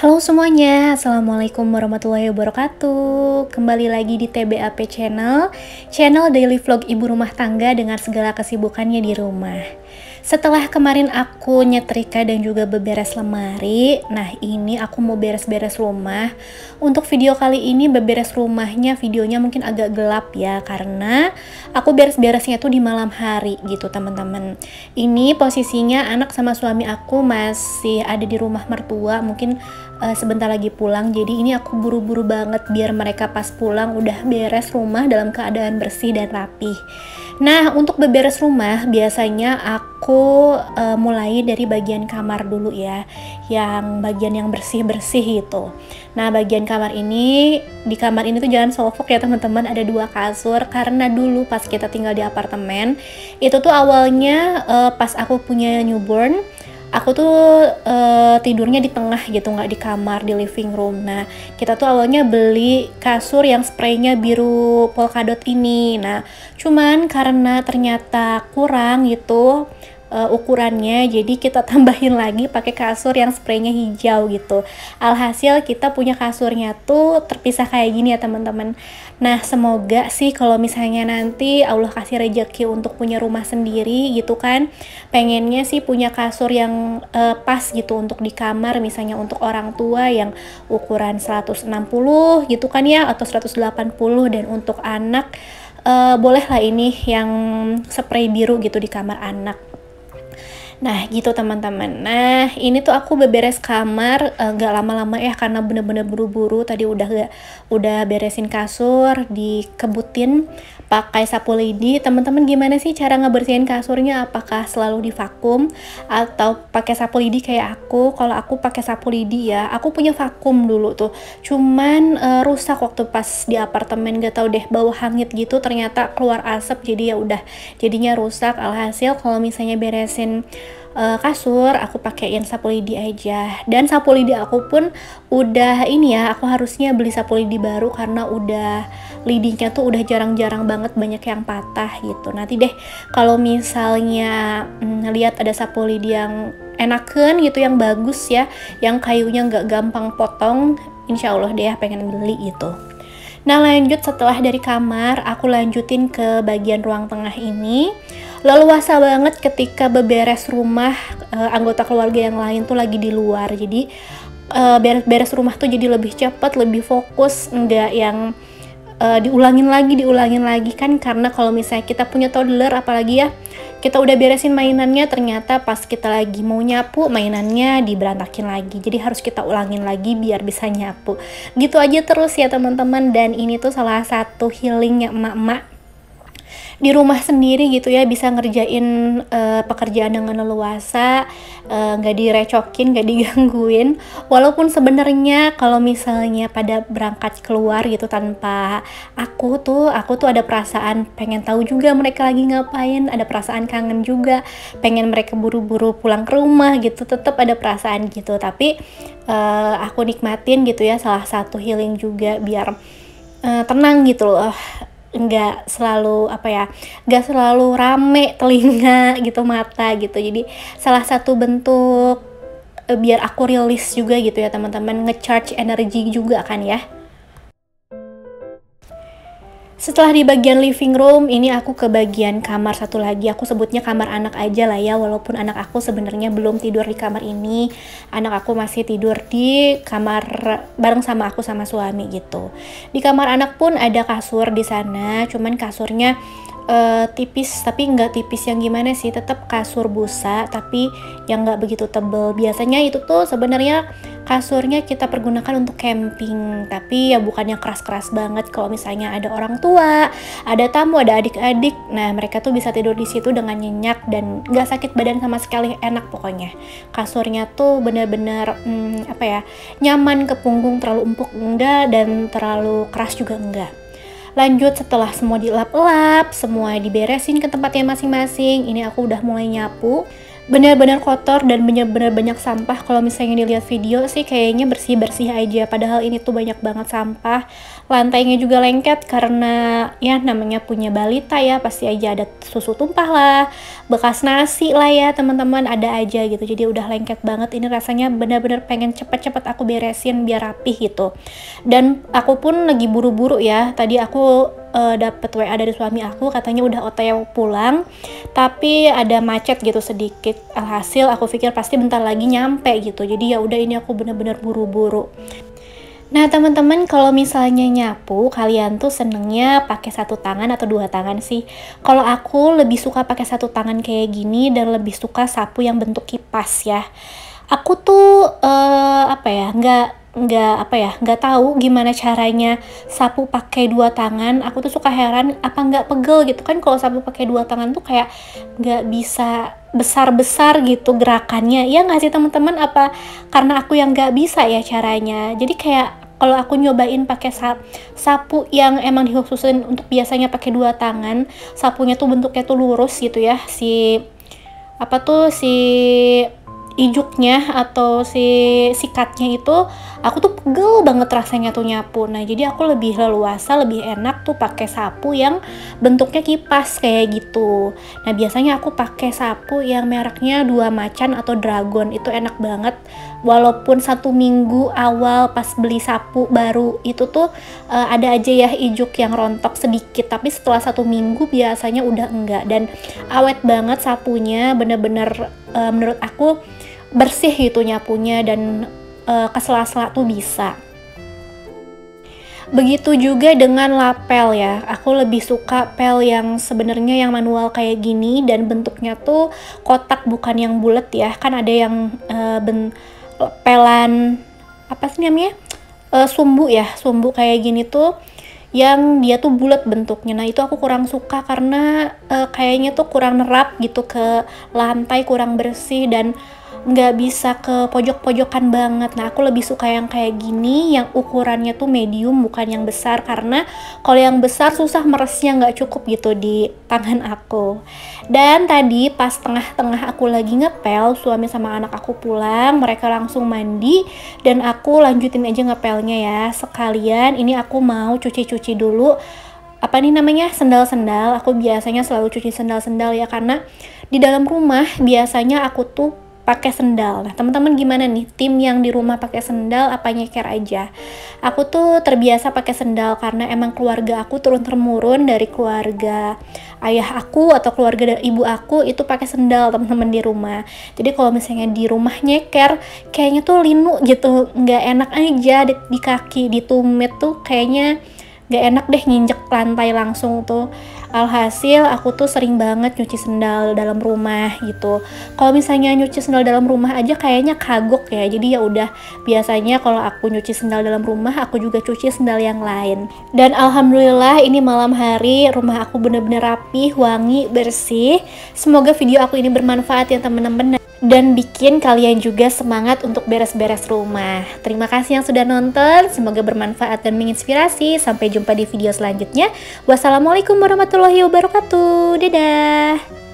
Halo semuanya, Assalamualaikum warahmatullahi wabarakatuh. Kembali lagi di TBAP Channel daily vlog ibu rumah tangga dengan segala kesibukannya di rumah. Setelah kemarin aku nyetrika dan juga beberes lemari, nah ini aku mau beres-beres rumah. Untuk video kali ini beberes rumahnya, videonya mungkin agak gelap ya, karena aku beres-beresnya tuh di malam hari gitu teman-teman. Ini posisinya anak sama suami aku masih ada di rumah mertua, mungkin sebentar lagi pulang. Jadi ini aku buru-buru banget biar mereka pas pulang udah beres rumah dalam keadaan bersih dan rapih. Nah, untuk beberes rumah biasanya aku mulai dari bagian kamar dulu ya, yang bagian yang bersih-bersih gitu. Nah, bagian kamar ini, di kamar ini tuh jangan sofok ya teman-teman, ada 2 kasur karena dulu pas kita tinggal di apartemen itu tuh awalnya pas aku punya newborn, aku tuh tidurnya di tengah gitu, nggak di kamar, di living room. Nah, kita tuh awalnya beli kasur yang spraynya biru polkadot ini. Nah, cuman karena ternyata kurang gitu ukurannya, jadi kita tambahin lagi pakai kasur yang spraynya hijau gitu. Alhasil kita punya kasurnya tuh terpisah kayak gini ya teman-teman. Nah, semoga sih kalau misalnya nanti Allah kasih rezeki untuk punya rumah sendiri gitu kan, pengennya sih punya kasur yang pas gitu untuk di kamar, misalnya untuk orang tua yang ukuran 160 gitu kan ya, atau 180, dan untuk anak bolehlah ini yang spray biru gitu di kamar anak. Nah gitu teman-teman. Nah ini tuh aku beberes kamar gak lama-lama ya, karena bener-bener buru-buru. Tadi udah beresin kasur, dikebutin pakai sapu lidi. Teman-teman gimana sih cara ngebersihin kasurnya? Apakah selalu divakum atau pakai sapu lidi kayak aku? Kalau aku pakai sapu lidi ya, aku punya vakum dulu tuh, cuman rusak waktu pas di apartemen, gak tau deh, bau hangit gitu, ternyata keluar asap, jadi ya udah jadinya rusak. Alhasil kalau misalnya beresin kasur, aku pakein sapu lidi aja. Dan sapu lidi aku pun udah ini ya, aku harusnya beli sapu lidi baru karena udah lidinya tuh udah jarang-jarang banget, banyak yang patah gitu. Nanti deh kalau misalnya lihat ada sapu lidi yang enakan gitu, yang bagus ya, yang kayunya nggak gampang potong, insya Allah deh pengen beli gitu. Nah lanjut, setelah dari kamar aku lanjutin ke bagian ruang tengah ini. Leluasa banget ketika beberes rumah, anggota keluarga yang lain tuh lagi di luar, jadi beres-beres rumah tuh jadi lebih cepat, lebih fokus, enggak yang diulangin lagi kan. Karena kalau misalnya kita punya toddler apalagi ya, kita udah beresin mainannya, ternyata pas kita lagi mau nyapu mainannya diberantakin lagi, jadi harus kita ulangin lagi biar bisa nyapu. Gitu aja terus ya teman-teman. Dan ini tuh salah satu healingnya emak-emak di rumah sendiri gitu ya, bisa ngerjain pekerjaan dengan leluasa, nggak direcokin, nggak digangguin. Walaupun sebenarnya kalau misalnya pada berangkat keluar gitu tanpa aku tuh ada perasaan pengen tahu juga mereka lagi ngapain, ada perasaan kangen juga, pengen mereka buru-buru pulang ke rumah gitu, tetap ada perasaan gitu. Tapi aku nikmatin gitu ya, salah satu healing juga biar tenang gitu loh, nggak selalu nggak selalu rame telinga gitu, mata gitu. Jadi salah satu bentuk biar aku rilis juga gitu ya teman-teman, ngecharge energi juga kan ya. Setelah di bagian living room, ini aku ke bagian kamar satu lagi. Aku sebutnya kamar anak aja lah ya, walaupun anak aku sebenarnya belum tidur di kamar ini. Anak aku masih tidur di kamar bareng sama aku sama suami gitu. Di kamar anak pun ada kasur di sana, cuman kasurnya tipis, tapi nggak tipis yang gimana sih, tetap kasur busa tapi yang nggak begitu tebel. Biasanya itu tuh sebenarnya kasurnya kita pergunakan untuk camping, tapi ya bukan yang keras-keras banget. Kalau misalnya ada orang tua, ada tamu, ada adik-adik, nah mereka tuh bisa tidur di situ dengan nyenyak dan nggak sakit badan sama sekali, enak pokoknya. Kasurnya tuh bener-bener nyaman ke punggung, terlalu empuk enggak dan terlalu keras juga enggak. Lanjut, setelah semua dilap-lap, semua diberesin ke tempatnya masing-masing, ini aku udah mulai nyapu. benar-benar kotor dan benar-benar banyak sampah. Kalau misalnya dilihat video sih kayaknya bersih-bersih aja, padahal ini tuh banyak banget sampah. Lantainya juga lengket karena ya namanya punya balita ya, pasti aja ada susu tumpah lah, bekas nasi lah ya teman-teman, ada aja gitu. Jadi udah lengket banget, ini rasanya benar-benar pengen cepet-cepet aku beresin biar rapih gitu. Dan aku pun lagi buru-buru ya, tadi aku dapet WA dari suami aku, katanya udah OTW pulang, tapi ada macet gitu sedikit. Alhasil aku pikir pasti bentar lagi nyampe gitu. Jadi ya udah, ini aku bener-bener buru-buru. Nah teman-teman, kalau misalnya nyapu, kalian tuh senengnya pakai satu tangan atau dua tangan sih? Kalau aku lebih suka pakai satu tangan kayak gini dan lebih suka sapu yang bentuk kipas ya. Aku tuh apa ya, nggak tahu gimana caranya sapu pakai dua tangan. Aku tuh suka heran apa nggak pegel gitu kan, kalau sapu pakai dua tangan tuh kayak nggak bisa besar-besar gitu gerakannya, ya nggak sih teman-teman? Apa karena aku yang nggak bisa ya caranya? Jadi kayak kalau aku nyobain pakai sapu yang emang dikhususin untuk biasanya pakai dua tangan, sapunya tuh bentuknya tuh lurus gitu ya, si ijuknya atau si sikatnya itu, aku tuh pegel banget rasanya tuh nyapu. Nah jadi aku lebih leluasa, lebih enak tuh pakai sapu yang bentuknya kipas kayak gitu. Nah biasanya aku pakai sapu yang mereknya Dua Macan atau Dragon, itu enak banget. Walaupun 1 minggu awal pas beli sapu baru itu tuh ada aja ya ijuk yang rontok sedikit, tapi setelah 1 minggu biasanya udah enggak, dan awet banget sapunya, bener-bener menurut aku bersih gitu nyapunya, dan ke sela-sela tuh bisa. Begitu juga dengan lapel ya, aku lebih suka pel yang sebenarnya yang manual kayak gini dan bentuknya tuh kotak bukan yang bulat ya. Kan ada yang pelan apa sih namanya, sumbu ya, sumbu kayak gini tuh yang dia tuh bulat bentuknya. Nah itu aku kurang suka karena kayaknya tuh kurang nerap gitu ke lantai, kurang bersih dan nggak bisa ke pojok-pojokan banget. Nah aku lebih suka yang kayak gini, yang ukurannya tuh medium bukan yang besar, karena kalau yang besar susah meresnya, nggak cukup gitu di tangan aku. Dan tadi pas tengah-tengah aku lagi ngepel, suami sama anak aku pulang, mereka langsung mandi dan aku lanjutin aja ngepelnya ya. Sekalian ini aku mau cuci-cuci dulu apa nih namanya, sendal-sendal. Aku biasanya selalu cuci sendal-sendal ya, karena di dalam rumah biasanya aku tuh pakai sendal. Nah teman-teman gimana nih, tim yang di rumah pakai sendal apa nyeker aja? Aku tuh terbiasa pakai sendal karena emang keluarga aku turun temurun dari keluarga ayah aku atau keluarga dari ibu aku itu pakai sendal teman-teman di rumah. Jadi kalau misalnya di rumah nyeker kayaknya tuh linu gitu, nggak enak aja di kaki, di tumit tuh kayaknya gak enak deh nginjek lantai langsung tuh. Alhasil aku tuh sering banget nyuci sendal dalam rumah gitu. Kalau misalnya nyuci sendal dalam rumah aja kayaknya kagok ya. Jadi ya udah, biasanya kalau aku nyuci sendal dalam rumah aku juga cuci sendal yang lain. Dan alhamdulillah ini malam hari rumah aku bener-bener rapih, wangi, bersih. Semoga video aku ini bermanfaat ya temen-temen, dan bikin kalian juga semangat untuk beres-beres rumah. Terima kasih yang sudah nonton, semoga bermanfaat dan menginspirasi. Sampai jumpa di video selanjutnya. Wassalamualaikum warahmatullahi wabarakatuh. Dadah.